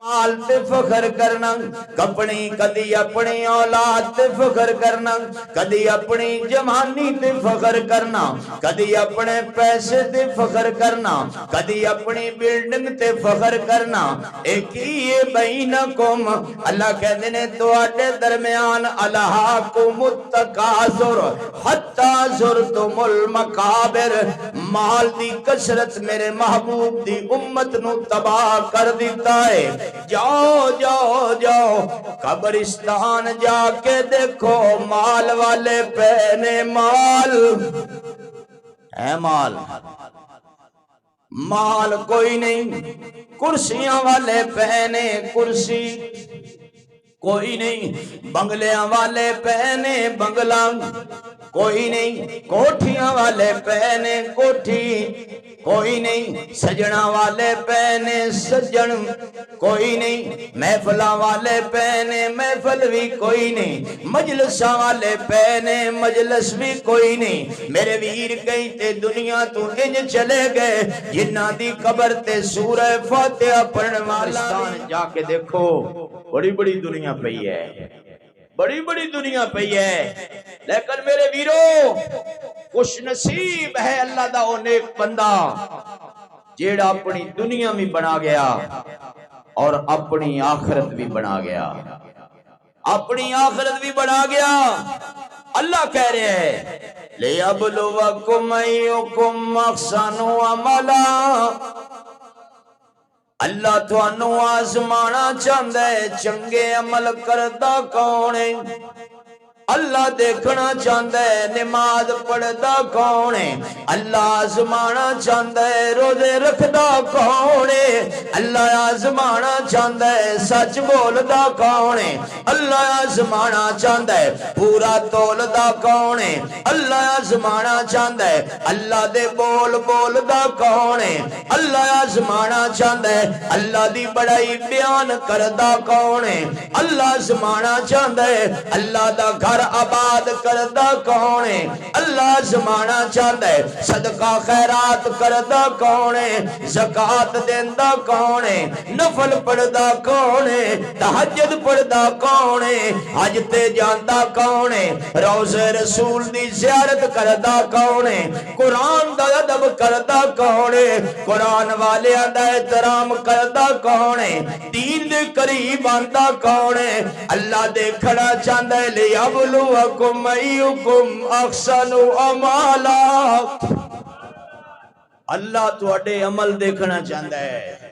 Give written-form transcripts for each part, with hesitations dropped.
مال تے فخر کرنا، کپنی کدی اپنی اولاد تے فخر کرنا، کدی اپنی جوانی تے فخر کرنا، کدی اپنے پیسے تے فخر کرنا، کدی اپنی بلڈنگ تے فخر کرنا۔ ایک ہی بینکم، اللہ کہتے نے تواڈے درمیان الہاکم التکاثر حتی زرتم المقابر، مال دی کثرت میرے محبوب دی امت نو تباہ کر دیتا ہے۔ جاؤ جاؤ جاؤ قبرستان جا کے دیکھو، مال والے پہنے مال ہے، مال مال کوئی نہیں، کرسیاں والے پہنے کرسی کوئی نہیں، بنگلیاں والے پہنے بنگلہ کوئی نہیں، کوٹھیاں والے پہنے کوٹھی کوئی نہیں، سجنا والے پہنے سجن کوئی نہیں، محفلاں والے پہنے محفل بھی کوئی نہیں، مجلساں والے پہنے مجلس بھی کوئی نہیں۔ میرے ویر گئی تے دنیا تو انج چلے گئے جنہ دی قبر تے سورہ فاتحہ پڑھنے والا جا کے دیکھو، بڑی بڑی دنیا پئی ہے، بڑی بڑی دنیا پئی ہے، لیکن میرے ویرو خوش نصیب ہے اللہ دا وہ نیک بندہ جیڑا اپنی دنیا بھی بنا گیا اور اپنی آخرت بھی بنا گیا، اپنی آخرت بھی بنا گیا۔ اللہ کہہ رہے ہیں لِيَبْلُوَكُمْ أَيُّكُمْ أَحْسَنُ عَمَلًا، اللہ تھانوں آزمانا چاہتا ہے چنگے عمل کردا کون ہے، اللہ دیکھنا چاہتا ہے نماز پڑھدا کون ہے، اللہ آزمانا چاہتا ہے روزے رکھدا کون ہے، اللہ آزمانا چاہتا ہے سچ بولدا کون ہے، اللہ آزمانا چاہتا ہے پورا تولدا کون ہے، اللہ آزمانا چاہتا ہے اللہ دے بول بولدا کون ہے، اللہ آزمانا چاہتا ہے اللہ دی بڑائی بیان کردا کون ہے، اللہ آزمانا چاہتا ہے اللہ دا گھر آباد کردہ کون ہے، اللہ زمانہ چاہتا ہے صدقہ خیرات کردہ کون ہے، زکاة دیندہ کون ہے، نفل پڑھدا کون ہے، تہجد پڑھدا کون ہے، حج تے جاندا کون ہے، روضہ رسول دی زیارت کردہ کون ہے، قرآن دا ادب کردہ کون ہے، قرآن والیاں دا احترام کردہ کون ہے، دین دے قریب آندہ کون ہے۔ اللہ دیکھنا چاہتا ہے لِيَبْلُوَكُمْ أَيُّكُمْ أَحْسَنُ عَمَلًا، اللہ تواڈے عمل دیکھنا چاہتا ہے۔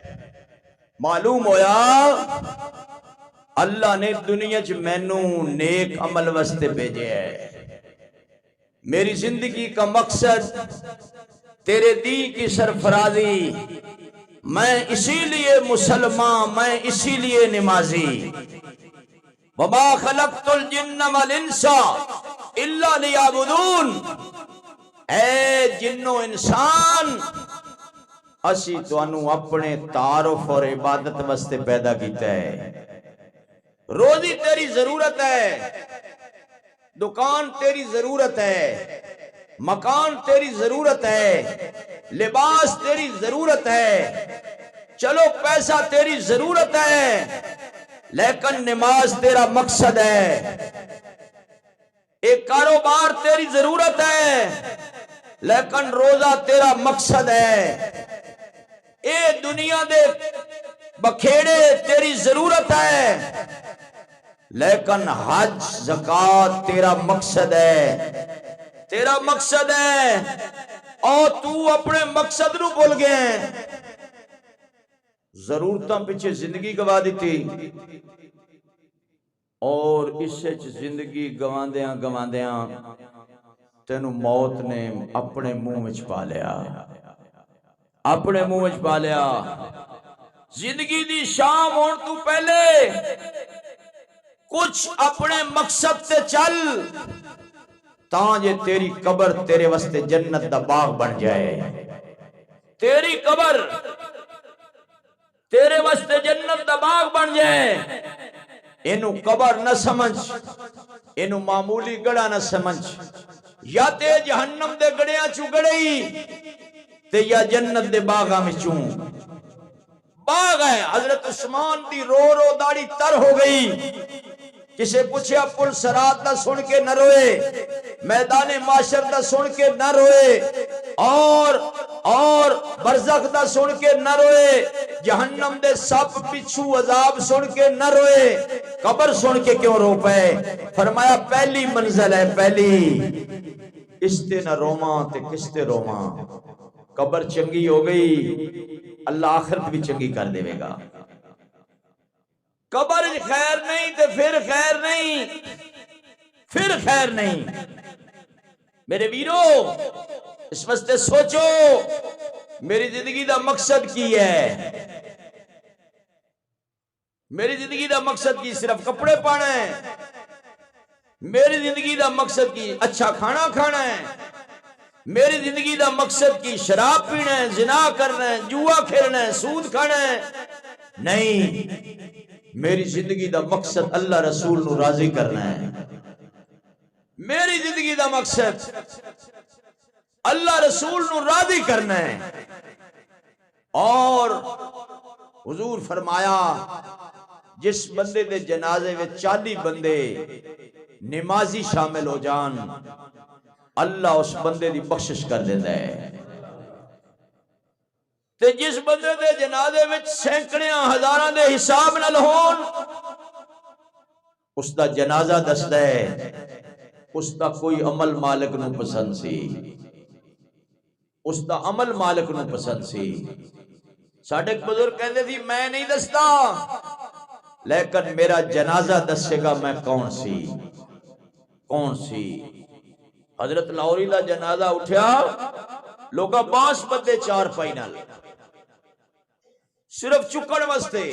معلوم ہویا اللہ نے دنیا چ مینوں نیک عمل واسطے بھیجے ہے، میری زندگی کا مقصد تیرے دین کی سرفرازی، میں اسی لیے مسلمان، میں اسی لیے نمازی، وَمَا خَلَقْتُ الْجِنَّ وَالْإِنسَ إِلَّا لِيَعْبُدُونَ، اے جنو انسان اسی توانوں اپنے تعارف اور عبادت واسطے پیدا کیتا ہے۔ روزی تیری ضرورت ہے، دکان تیری ضرورت ہے، مکان تیری ضرورت ہے، لباس تیری ضرورت ہے، چلو پیسہ تیری ضرورت ہے، لیکن نماز تیرا مقصد ہے، ایک کاروبار تیری ضرورت ہے لیکن روزہ تیرا مقصد ہے، اے دنیا دے بکھیڑے تیری ضرورت ہے لیکن حج زکاة تیرا مقصد ہے، تیرا مقصد ہے، اور تو اپنے مقصد نو بھول گئے، ضرورتاں پیچھے زندگی گوا دیتی اور اس سے زندگی گواندیاں گواندیاں تینوں موت نے اپنے منہ وچ پا لیا، اپنے منہ وچ پا لیا۔ زندگی دی شام ہون تو پہلے کچھ اپنے مقصد تے چل تاں جے تیری قبر تیرے واسطے جنت دا باغ بن جائے، تیری قبر تیرے واسطے جنت دا باغ بن جائے۔ اینو قبر نہ سمجھ، اینو معمولی گڑا نہ سمجھ، یا تے جہنم دے گڑیاں چوں گڑئی تے یا جنت دے باغاں میں چوں، باغ ہے. حضرت عثمان دی رو رو داڑھی تر ہو گئی. کسے پوچھیا پل سرات دا سن کے نہ روئے, میدان معاشر دا سن کے نہ روئے, اور برزخ دا سن کے نہ روئے, جہنم دے سب بچھو عذاب سن کے نہ روئے, قبر سن کے کیوں رو پے؟ فرمایا پہلی منزل ہے پہلی, اس تے نہ روماں تے کس تے روماں. قبر چنگی ہو گئی اللہ آخرت بھی چنگی کر دے گا. قبر خیر نہیں تے پھر خیر نہیں, پھر خیر نہیں. میرے ویرو اس واسطے سوچو میری زندگی دا مقصد کی ہے. میری زندگی دا مقصد کی صرف کپڑے پانا ہے؟ میری زندگی دا مقصد کی اچھا کھانا کھانا ہے؟ میری زندگی دا مقصد کی شراب پینا ہے, زنا کرنا ہے, جوا کھیلنا ہے, سود کھانا ہے؟ نہیں, میری زندگی دا مقصد اللہ رسول نو راضی کرنا ہے. میری زندگی دا مقصد اللہ رسول نو راضی کرنا ہے. اور حضور فرمایا جس بندے دے جنازے میں 40 بندے نمازی شامل ہو جان, اللہ اس بندے دی بخشش کر دیتا ہے. تے جس بندے دے جنازے وچ سینکڑیاں ہزاراں دے حساب نال ہون, اس دا جنازہ دسدا ہے اس دا کوئی عمل مالک نو پسند سی, اس دا عمل مالک نو پسند سی. ساڈے بزرگ کہندے سی میں نہیں دستا لیکن میرا جنازہ دسے گا میں کون سی, کون سی. حضرت لاہوری دا جنازہ اٹھیا, لوگا 5 بندے 4 پائی نال صرف چکڑ واسطے.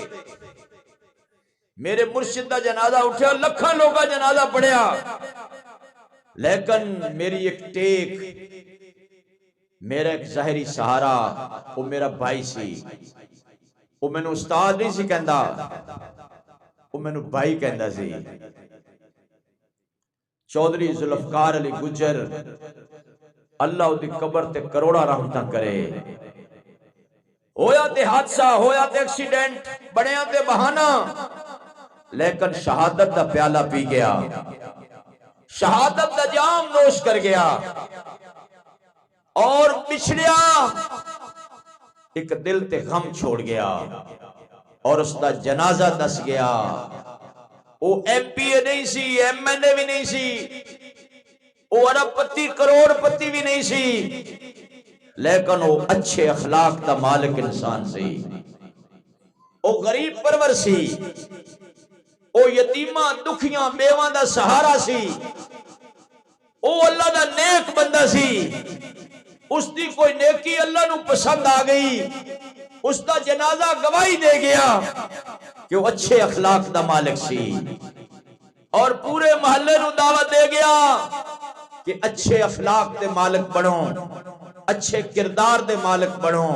میرے مرشد دا جنازہ اٹھیا, لکھاں لوگا جنازہ پڑھیا, لیکن میری ایک ٹیک, میرا ایک ظاہری سہارا وہ میرا بھائی سی. وہ میں نے استاد نہیں سی کہندا, وہ میں نے بھائی کہندا سی. چودھری ذوالفقار علی گجر اللہ دی قبر تے کروڑا رحمتاں کرے. ہویا تے حادثہ, ہویا تے ایکسیڈنٹ, بنیا تے بہانہ, لیکن شہادت دا پیالہ پی گیا, شہادت دا جام نوش کر گیا, اور بچھڑیا ایک دل تے غم چھوڑ گیا, اور اس دا جنازہ دس گیا. وہ ایم پی اے نہیں سی, ایم این اے بھی نہیں سی, وہ ارب پتی کروڑ پتی بھی نہیں سی, لیکن وہ اچھے اخلاق دا مالک انسان سی. وہ غریب پرور سی, وہ یتیماں دکھیاں بیواں دا سہارا سی, وہ اللہ دا نیک بندہ سی. اس دی کوئی نیکی اللہ نو پسند آ گئی, اس دا جنازہ گواہی دے گیا کہ وہ اچھے اخلاق دا مالک سی, اور پورے محلے نو دعوت دے گیا کہ اچھے اخلاق دے مالک بنو, اچھے کردار دے مالک بنو.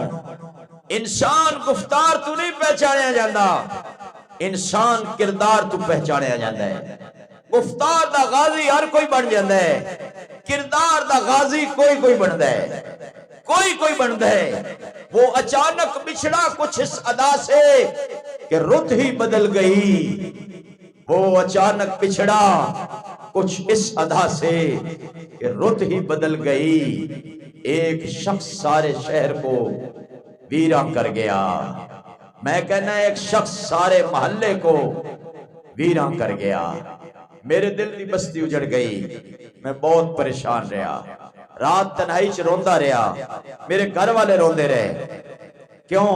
انسان گفتار تو نہیں پہچانیا جاندہ, انسان کردار تو پہچانیا جاندہ ہے. گفتار دا غازی ہر کوئی بن جاندہ ہے, کردار دا غازی کوئی بندہ ہے, کوئی بندہ ہے. وہ اچانک بچھڑا کچھ اس ادا سے کہ رت ہی بدل گئی, وہ اچانک بچھڑا کچھ اس ادا سے کہ رت ہی بدل گئی. ایک شخص سارے شہر کو ویراں کر گیا, میں کہنا ایک شخص سارے محلے کو ویراں کر گیا. میرے دل دی بستی اجڑ گئی, میں بہت پریشان رہا, رات تنہائی چ روندا رہا, میرے گھر والے روندے رہے. کیوں؟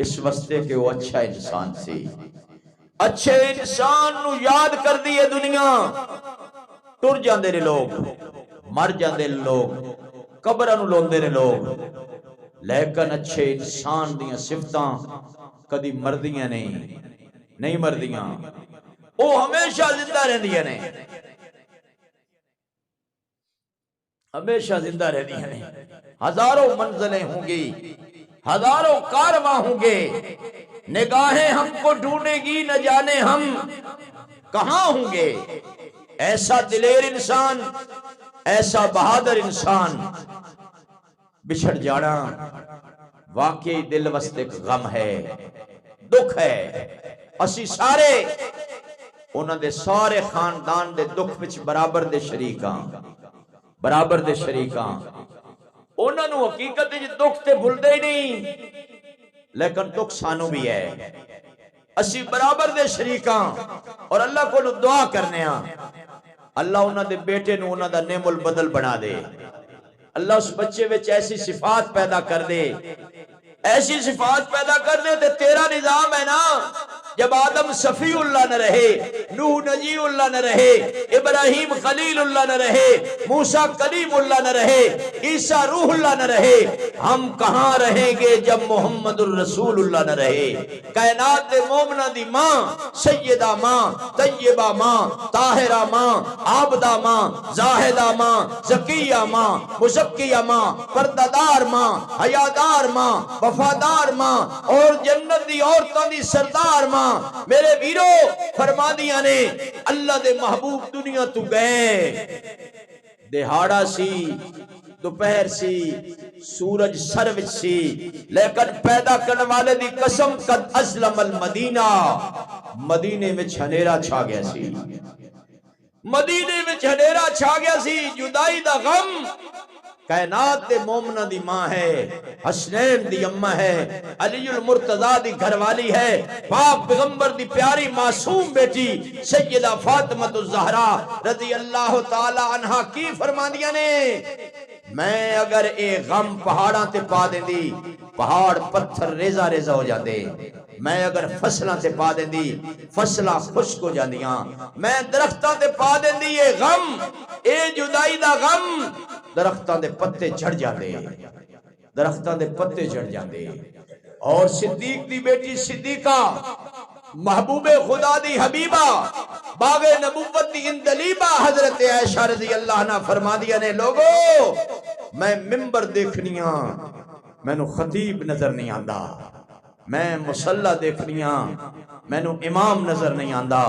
اس واسطے کہ وہ اچھا انسان سی. اچھے انسان نو یاد کر دیئے دنیا, ٹر جاندے نے لوگ, مر جاندے نے لوگ, قبراں نو لوندے نے لوگ, لیکن اچھے انسان دیاں صفتاں کدی مردیاں نہیں مردیاں, وہ ہمیشہ زندہ رہندیاں نے, ہمیشہ زندہ رہندیاں نے. ہزاروں منزلیں ہوں گی, ہزاروں کارواں ہوں گے, نگاہیں ہم کو ڈھونڈے گی, نہ جانے ہم کہاں ہوں گے. ایسا دلیر انسان, ایسا بہادر انسان بچھڑ جانا واقعی دل وسط ایک غم ہے، دکھ ہے۔ اسی سارے انہاں دے سارے خاندان دے دکھ وچ برابر دے شریکاں، برابر دے شریکاں۔ انہاں نو حقیقت وچ دکھ تے بھلدے ہی نہیں، لیکن دکھ سانو بھی ہے، اسی برابر دے شریکاں۔ اور اللہ کو دعا کرنے ہاں اللہ انہاں دے بیٹے نو انہاں دا نعم البدل بنا دے، اللہ اس بچے وچ ایسی صفات پیدا کر دے، ایسی صفات پیدا کر دے۔ تے تیرا نظام ہے نا، جب آدم صفی اللہ نہ رہے، نوح نجی اللہ نہ رہے، ابراہیم خلیل اللہ نہ رہے، موسیٰ کلیم اللہ نہ رہے، عیسیٰ روح اللہ نہ رہے، ہم کہاں رہیں گے جب محمد الرسول اللہ نہ رہے؟ کائنات مومنہ دی ماں، سیدہ ماں، طیبہ ماں، طاہرہ ماں، عابدہ ماں، زاہدہ ماں، زکیہ ماں، مزکیہ ماں، پردادار ماں، حیادار ماں، وفادار ماں، اور جنت دی عورتوں دی سردار ماں۔ میرے ویرو فرما دیا نے اللہ دے محبوب دنیا تو گئے، دہاڑا سی، دوپہر سی، سورج سر وچ سی، لیکن پیدا کرنے والے دی قسم قد اسلم المدینہ، مدینے میں چھنیرا چھا گیا سی، مدینے میں چھنیرا چھا گیا سی۔ جدائی دا غم کائنات دے مومنہ دی ماں ہے، حسنین دی اماں ہے، علی المرتضیٰ دی گھر والی ہے، پاک پیغمبر دی پیاری معصوم بیٹی سیدہ فاطمہ الزہرا رضی اللہ تعالی عنہ کی فرماندیاں نے، میں اگر اے غم پہاڑاں تے پا دیں دی، پہاڑ پتھر ریزہ ریزہ ہو جاندے، میں اگر فصلاں تے پا دیں دی، فصلاں خشک ہو جاندیاں، میں درختاں تے پا دیں دی، یہ غم، اے جدائی دا غم، درختاں دے پتے جھڑ جاندے، درختاں دے پتے جھڑ جاندے۔ اور صدیق دی بیٹی صدیقہ، محبوب خدا دی حبیبہ، باغ نبوت دی اندلیبہ حضرت عائشہ رضی اللہ عنہ فرما دیا نے، لوگو میں ممبر دیکھنیاں میں نو خطیب نظر نہیں آندا، میں مصلی دیکھنیاں میں نو امام نظر نہیں آندا،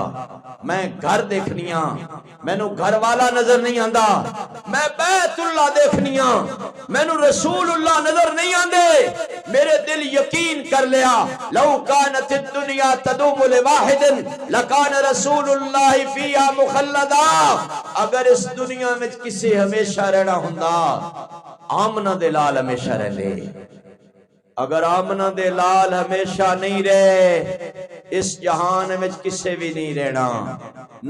میں گھر دیکھنیاں میں نو گھر والا نظر نہیں آندا، میں بیت اللہ دیکھنیاں میں نو رسول اللہ نظر نہیں آندے۔ میرے دل یقین کر لیا، لو کانت الدنیا تدوم لواحد لکان رسول اللہ فیہا مخلدا، اگر اس دنیا میں کسی ہمیشہ رہنا ہوندا آمنہ دے لال ہمیشہ رہ لے، اگر آمنہ دے لال ہمیشہ نہیں رہے اس جہان میں کسے بھی نہیں رہنا،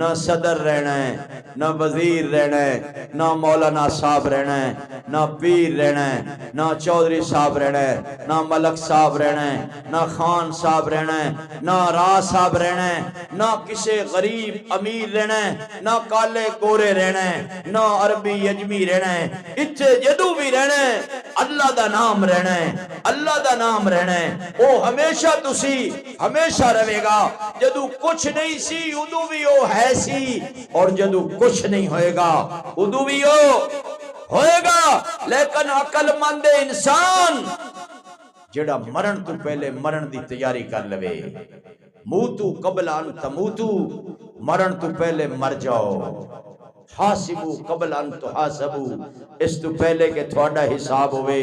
نہ صدر رہنا ہے، نہ وزیر رہنا ہے، نہ مولانا صاحب رہنا ہے، نہ پیر رہنا ہے، نہ چودھری صاحب رہنا ہے، نہ ملک صاحب رہنا ہے، نہ خان صاحب رہنا ہے، نہ راہ صاحب رہنا ہے، نہ کسے غریب امیر رہنا ہے، نہ کالے گورے رہنا ہے، نہ عربی یجمی رہنا ہے، اتھے جدو بھی رہنا ہے اللہ دا نام رہنا ہے، اللہ دا نام رہنا ہے، وہ ہمیشہ تسی ہمیشہ رہے گا۔ جدو کچھ نہیں سی ادو بھی وہ ہے سی، اور جدو کچھ نہیں ہوئے گا ادو بھی وہ ہوئے گا۔ لیکن عقل مند انسان جڑا مرن تو پہلے مرن دی تیاری کر لوے، موتو قبل ان تموتو، مرن تو پہلے مر جاؤ، حاسبو قبل ان تحاسبو، اس تو پہلے کہ تھوڑا حساب ہوئے،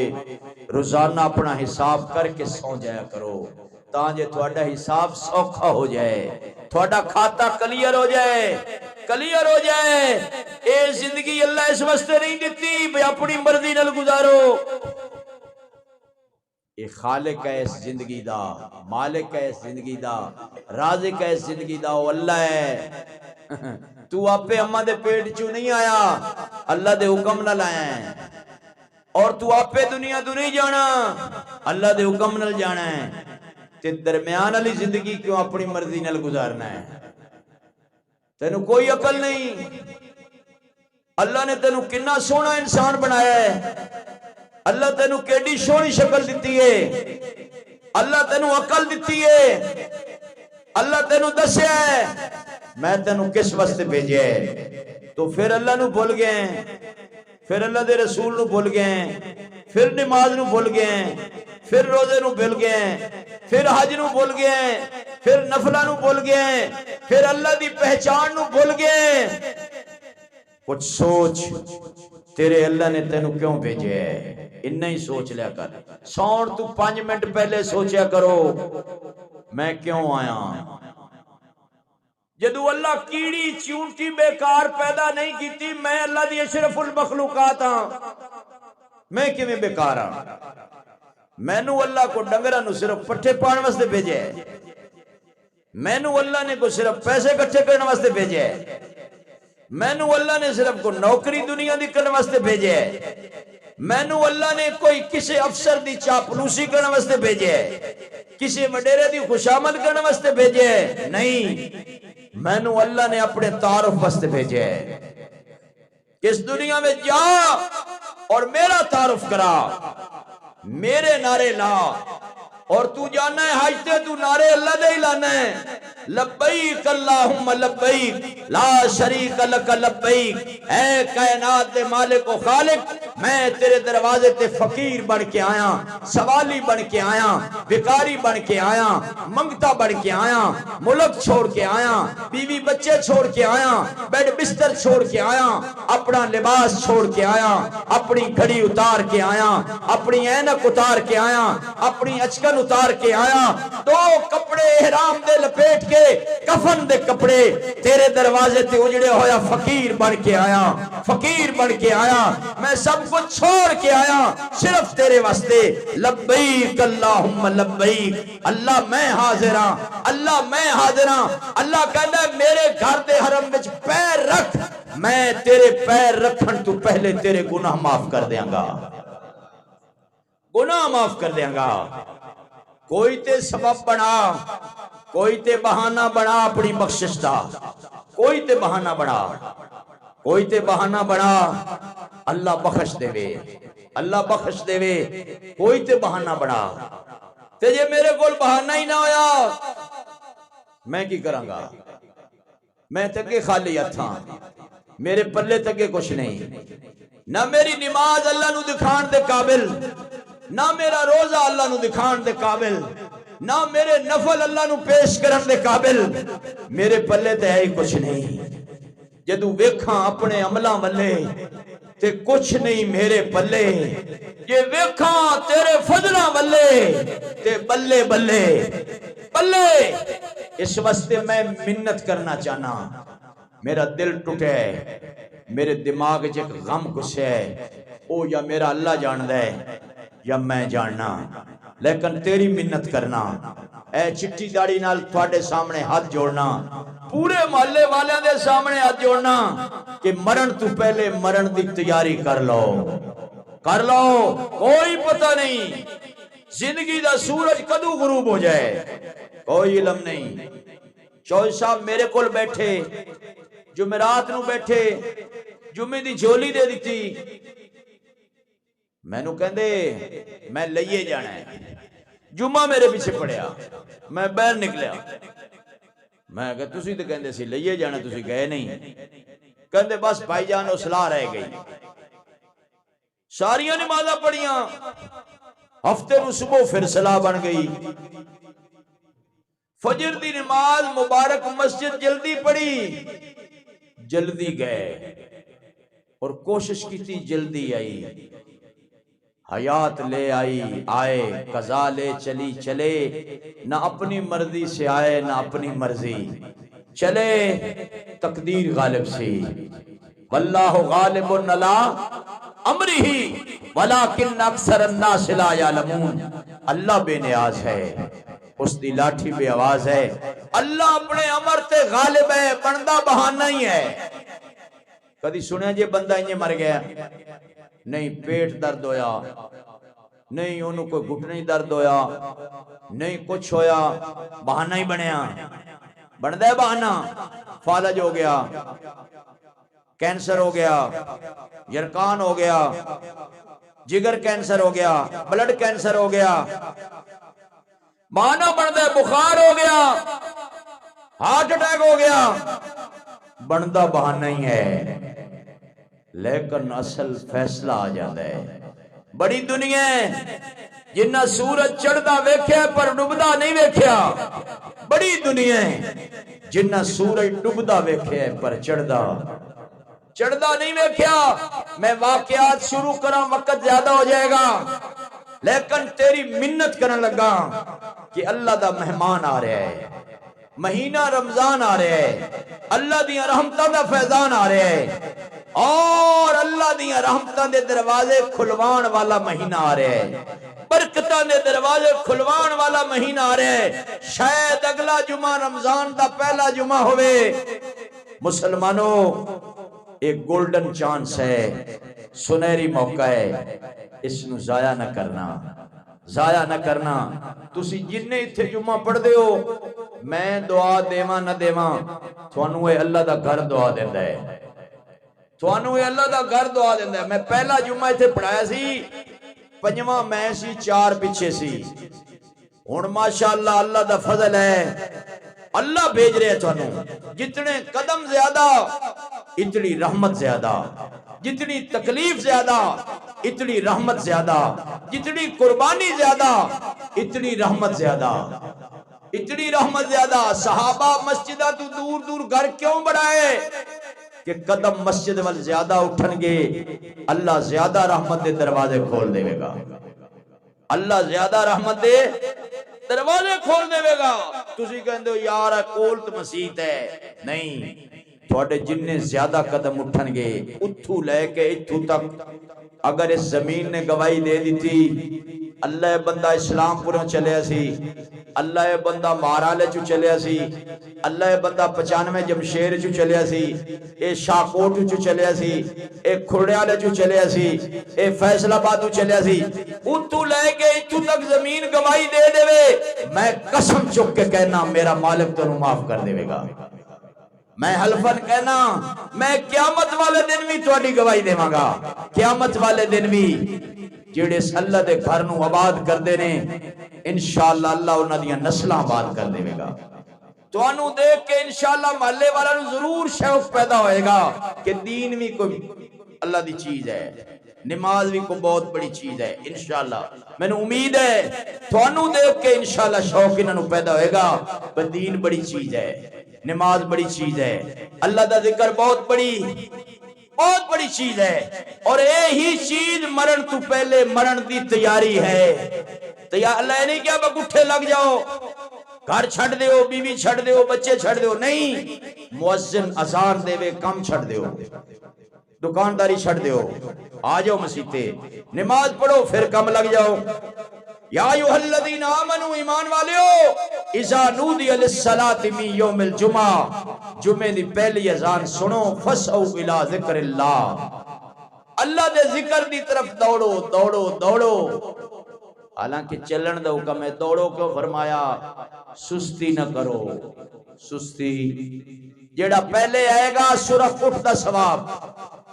روزانہ اپنا حساب کر کے سو جایا کرو، تاں تھوڑا حساب سوکھا ہو جائے، تھوڑا کھاتا کلیئر ہو جائے، کلیئر ہو جائے۔ اے زندگی اللہ اس واسطے نہیں دیتی بھئی اپنی مرضی نال گزارو، اے خالق ہے اس زندگی دا، مالک ہے اس زندگی دا، رازق ہے اس زندگی دا، وہ اللہ ہے۔ تو آپے اماں دے پیٹ چوں نہیں آیا، اللہ دے حکم نہ لائے ہیں، اور تو آپے دنیا تو نہیں جانا، اللہ دے حکم نہ جانا ہے۔ تے درمیان علی زندگی کیوں اپنی مرضی نال گزارنا ہے؟ تینوں کوئی عقل نہیں، اللہ نے تینوں کنا سونا انسان بنایا ہے، اللہ تینوں کیڑی سونی شکل دیتی ہے، اللہ تینوں عقل دیتی ہے، اللہ تینوں دسیا ہے میں تینوں کس واسطے بھیجیا ہے، تو پھر اللہ نو بھول گئے، پھر اللہ دے رسول نو بھول گئے، پھر نماز نو بھول گئے، پھر روزے نو بھول گئے، پھر حج نو بھول گئے، پھر نفلہ نو بھول گئے، پھر اللہ دی پہچان نو بھول گئے۔ کچھ سوچ تیرے اللہ نے تینوں کیوں بھیجے ہے، اتنا ہی سوچ لیا کر. سون تو 5 منٹ پہلے سوچیا کرو میں کیوں آیا. جدو اللہ کیڑی چونٹی بیکار پیدا نہیں کیتی، میں اللہ دی اشرف المخلوقات ہاں، میں کیویں بیکار ہاں. مینوں اللہ کو ڈنگراں نو صرف پٹھے پان واسطے بھیجے ہے، مینوں اللہ نے کو صرف پیسے اکٹھے کرنے واسطے بھیجے ہے، مینوں اللہ نے صرف کو نوکری دنیا دی کرنے واسطے بھیجے ہے، مینوں اللہ نے کوئی کسی افسر دی چاپلوسی کرنے واسطے بھیجے ہے، کسی وڈیرے دی خوشامد کرنے واسطے بھیجے ہے. نہیں، مینوں اللہ نے اپنے تعارف واسطے بھیجے ہے. اس دنیا میں جا اور میرا تعارف کرا، میرے نعرے لا. اور تو جانا ہے حج تے تو نعرے اللہ دے ہی لانا ہے. لبیک اللہم لبیک لا شریک لک لبیک. اے کائنات دے مالک و خالق، میں تیرے دروازے تے فقیر بن کے آیا، سوالی بن کے آیا، بیکاری بن کے آیا، منگتا بن کے آیا، ملک چھوڑ کے آیا، بیوی بچے چھوڑ کے آیا، بیڈ بستر چھوڑ کے آیا، اپنا لباس چھوڑ کے آیا، اپنی گھڑی اتار کے آیا، اپنی اینک اتار کے آیا، اپنی اچکن اتار کے آیا، 2 کپڑے احرام دے لپیٹ کے کفن دے کپڑے تیرے دروازے تے اجڑے ہویا فقیر بن کے آیا، فقیر بن کے آیا. میں سب کچھ چھوڑ کے آیا صرف تیرے واسطے. لبیک اللہم لبیک. اللہ میں حاضر ہاں، اللہ میں حاضر ہاں. اللہ کہنا ہے میرے گھر دے حرم وچ پیر رکھ، میں تیرے پیر رکھن تو پہلے تیرے گناہ معاف کر دیاں گا، گناہ معاف کر دیاں گا. کوئی تے سبب بنا، کوئی تے بہانہ بنا اپنی بخشش دا، کوئی تے بہانہ بنا، کوئی تے بہانہ بنا. اللہ بخش دے وے، اللہ بخش دے وے. کوئی تے بہانہ بنا. تے جے میرے کول بہانہ ہی نہ ہویا میں کی کراں گا؟ میں تگے خالی ہتھاں، میرے پلے تگے کچھ نہیں. نہ میری نماز اللہ نو دکھان دے قابل، نہ میرا روزہ اللہ نو دکھان دے قابل، نہ میرے نفل اللہ نو پیش کرن دے قابل. میرے پلے تے ہے ہی کچھ نہیں. جدو ویکھاں اپنے عملاں والے تے کچھ نہیں میرے پلے، یہ ویکھاں تیرے فضلاں والے تے بلے بلے بلے. اس واسطے میں منت کرنا چاہنا. میرا دل ٹوٹے، میرے دماغ چ ایک غم گھسے، او یا میرا اللہ جاندے ہے یا میں جاننا. لیکن تیری منت کرنا، اے چٹی داڑھی نال تھوڑے سامنے ہاتھ جوڑنا، پورے محلے والے دے سامنے ہاتھ جوڑنا کہ مرن تو پہلے مرن دی تیاری کر لو، کر لو. کوئی پتہ نہیں زندگی دا سورج کدو غروب ہو جائے، کوئی علم نہیں. چوہدری صاحب میرے کول بیٹھے، جمعرات نو بیٹھے، جمعے دی جھولی دے دیتی. میں نو کہندے میں لئیے جانا ہے. جمعہ میرے پیچھے پڑیا، میں باہر نکلیا. میں کہا تسی تے کہندے سی لئیے جانا، تسی گئے نہیں. کہندے بس بھائی جان اصلاح رہ گئی. ساریاں نمازاں پڑھیاں، ہفتے نو صبح پھر صلاح بن گئی. فجر دی نماز مبارک مسجد جلدی پڑھی، جلدی گئے اور کوشش کی تھی جلدی آئی. حیات لے آئی آئے، قضا لے چلی چلے، نہ اپنی مرضی سے آئے نہ اپنی مرضی چلے. تقدیر غالب سی. واللہ غالب علی امرہ ولکن اکثر الناس لا یعلمون. اللہ بے نیاز ہے، اس دی لاٹھی بے آواز ہے. اللہ اپنے امر تے غالب ہے، بندہ بہانہ ہی ہے. کدی سنیا جے بندہ انجے مر گیا؟ نہیں. پیٹ درد ہویا، نہیں انہوں کوئی گھٹنے درد ہویا، نہیں کچھ ہویا، بہانہ ہی بنیا. بندہ ہے بہانہ. فالج ہو گیا، کینسر ہو گیا، یرکان ہو گیا، جگر کینسر ہو گیا، بلڈ کینسر ہو گیا، بہانہ بندہ ہے. بخار ہو گیا، ہارٹ اٹیک ہو گیا، بندہ بہانہ ہی ہے. لیکن اصل فیصلہ آ جاتا ہے. بڑی دنیا ہے جنہ سورج چڑھدا ویکھیا پر ڈوبدا نہیں ویکھیا. بڑی دنیا ہے جنہ سورج ڈوبدا ویکھیا پر چڑھدا نہیں ویکھیا میں واقعات شروع کراں وقت زیادہ ہو جائے گا لیکن تیری منت کرن لگا کہ اللہ دا مہمان آ رہا ہے مہینہ رمضان آ رہا ہے اللہ دیاں رحمتاں دا فیضان آ رہا ہے اور اللہ دیاں رحمتاں دے دروازے کھلوان والا مہینہ آ رہا ہے برکتاں دے دروازے کھلوان والا مہینہ آ رہا ہے شاید اگلا جمعہ رمضان دا پہلا جمعہ ہوئے مسلمانوں ایک گولڈن چانس ہے سنہری موقع ہے اس نو ضائع نہ کرنا تسی جننے اتھے جمعہ پڑھ دے ہو میں دعا دیواں نہ دیواں تھانوں اے اللہ دا گھر دعا دیندا ہے تھانوں اے اللہ دا گھر دعا دیندا ہے میں پہلا جمعہ اتھے پڑھایا سی پنجواں میں سی 4 پیچھے سی ہن ماشاءاللہ اللہ دا فضل ہے اللہ بھیج رہے ہیں تھانوں جتنے قدم زیادہ اتنی رحمت زیادہ جتنی تکلیف زیادہ اتنی رحمت زیادہ جتنی قربانی زیادہ اتنی رحمت زیادہ اتنی رحمت زیادہ صحابہ مسجدہ تو دور دور گھر کیوں بڑھائے کہ قدم مسجد وال زیادہ اٹھن گے اللہ زیادہ رحمت دے دروازے کھول دے گا اللہ زیادہ رحمت دے دروازے کھول دے گا تسی کہندے ہو یار کولت مسیت ہے نہیں تھوڑے جننے زیادہ قدم اٹھن گے اتھو لے کے اتھو تک اگر اس زمین نے گواہی دے دی تھی اللہ بندہ اسلام پوروں چلے سی اللہ بندہ مارالے چو چلے سی اللہ بندہ 95 جمشیر چو چلے سی اے شاکوٹ چو چلے سی اے کھرڑیالے چو چلے سی اے فیصل آباد چو چلے سی اتھو لے کے اتھو تک زمین گواہی دے دے میں قسم چک کے کہنا میرا مالک تو معاف کر دے گا میں حلفن کہنا میں قیامت والے دن بھی تواڈی گواہی دیواں گا قیامت والے دن بھی جڑے اللہ دے گھر نو آباد کر دے نے انشاءاللہ اللہ انہاں دیاں نسلاں آباد کر دے گا تانوں دیکھ کے انشاءاللہ محلے والا نو ضرور شوق پیدا ہوئے گا کہ دین بھی کوئی اللہ دی چیز ہے نماز بھی کوئی بہت بڑی چیز ہے انشاءاللہ میں نے امید ہے تانوں دیکھ کے انشاءاللہ شوق انہاں نو پیدا ہوئے گا کہ دین بڑی چیز ہے نماز بڑی چیز ہے اللہ دا ذکر بہت بڑی چیز ہے اور یہی چیز مرن تو پہلے مرن دی تیاری ہے اللہ نہیں کیا بگٹھے لگ جاؤ گھر چھڑ دیو بیوی چھڑ دیو بچے چھڑ دیو نہیں مؤذن اذان دے وے کم چھڑ دیو دکانداری چھڑ دیو آ جاؤ مسیتے نماز پڑھو پھر کم لگ جاؤ یا ایھا الذین آمنوا ایمان والیو اذا نودی للصلاۃ من یوم الجمعہ جمعے دی پہلی اذان سنو فسعوا الی ذکر اللہ اللہ دے ذکر دی طرف دوڑو حالانکہ چلن دا حکم ہے دوڑو کیوں فرمایا سستی نہ کرو سستی جیڑا پہلے آئے گا سرخ اٹھ دا ثواب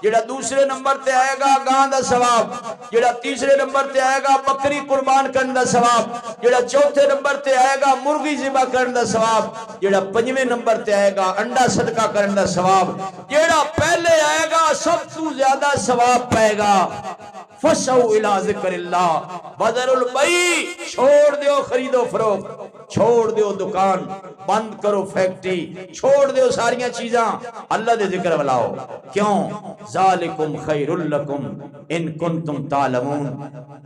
جیڑا دوسرے نمبر تے آئے گا گاں دا ثواب جیڑا تیسرے نمبر تے آئے گا بکری قربان کرن دا ثواب جیڑا چوتھے نمبر تے آئے گا مرغی ذبح کرن دا ثواب جیڑا پنجویں نمبر تے آئے گا انڈا صدقہ کرن دا ثواب جیڑا پہلے آئے گا سب تو زیادہ ثواب پائے گا فسعوا الی ذکر اللہ وذروا البیع چھوڑ دیو خرید و فروخت چھوڑ دیو دکان بند کرو فیکٹری چھوڑ دیو ساریاں چیزاں اللہ دے ذکر ولاؤ کیوں ذالکم خیر لکم ان کنتم تعلمون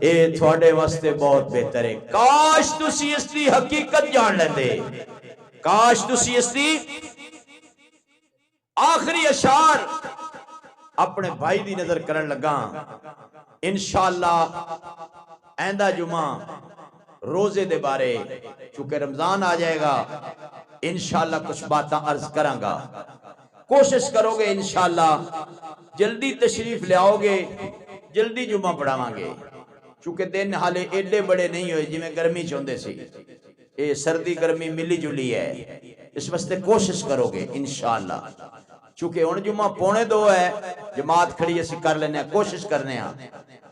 اے تھوڑے واسطے بہت بہتر ہے کاش تسی اس دی حقیقت جان لیندے کاش تسی اس دی آخری اشعار اپنے بھائی دی نظر کرن لگا انشاءاللہ آئندہ جمعہ روزے دے بارے چونکہ رمضان آ جائے گا انشاءاللہ کچھ باتاں عرض کروں گا کوشش کرو گے انشاءاللہ جلدی تشریف لے آؤ گے جلدی جمعہ پڑھاواں گے چونکہ دن حالے ایڈے بڑے نہیں ہوئے جی میں گرمی چوندے سی اے سردی گرمی ملی جلی ہے اس واسطے کوشش کرو گے انشاءاللہ چونکہ ان جمعہ 1:45 ہے جماعت کھڑی اسی کر لینے ہیں کوشش کرنے ہیں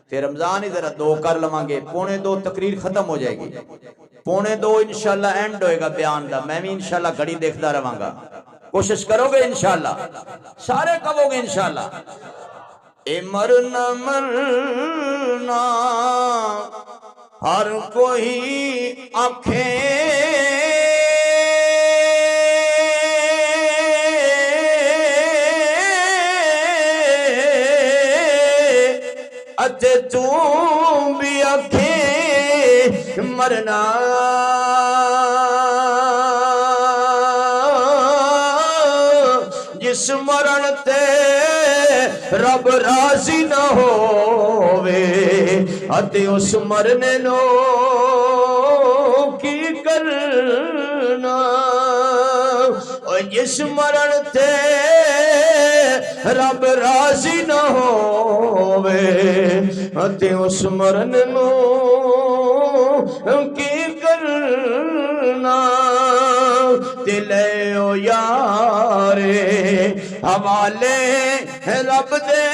تے رمضان ہی ذرا 2 کر لواں گے 1:45 تقریر ختم ہو جائے گی 1:45 انشاءاللہ اینڈ ہوئے گا بیان دا میں بھی انشاءاللہ گھڑی دیکھتا رہاں گا کوشش کرو گے انشاءاللہ سارے کہو گے انشاءاللہ اے مرنا مرنا ہر کوئی آنکھیں اتے تو بھی آکھیں مرنا جس مرن تے رب راضی نہ ہووے اتے اس مرنے نو کی کرنا اور جس مرن تے رب راضی نہ ہووے اتے اس مرن نو کی کرنا دلے او یارے حوالے رب دے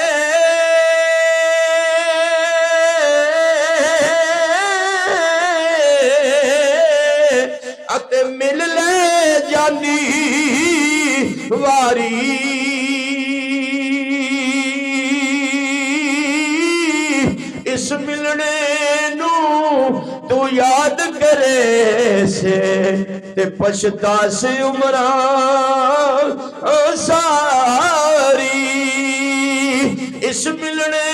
اتے مل لے جانی واری اس ملنے نو تو یاد کرے سے تے پچھتا سے عمران ساری اس ملنے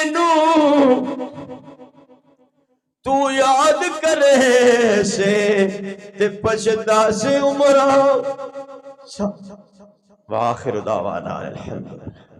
نو تو یاد کرے سے تے پچھتا سے عمران وآخر دعوانا الحمدللہ